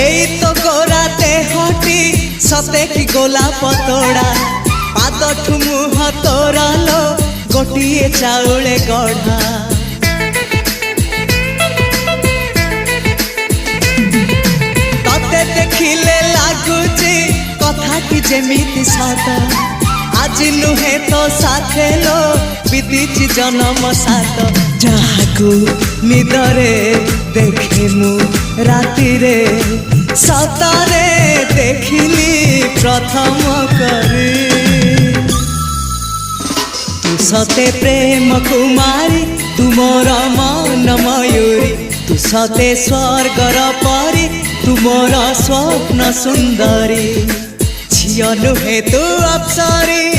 एई तो गोरा देहटी सते कि गोलाप तोड़ा पाद मुह तोरा लो गोटिए चाउले गढ़ा तते देखिले लागुची कथाटी जेमिति सत आज नुहे तो साथे लो बीतीची जन्म सात जहाकू निदरे देखे मु राति रे सतरे देखिली प्रथम करी तू सते प्रेम कुमारी तू मोर मन मयूरी तू सते स्वर्गर परी तू मोर स्वप्न सुंदरी झियो नुहे तू अप्सरी।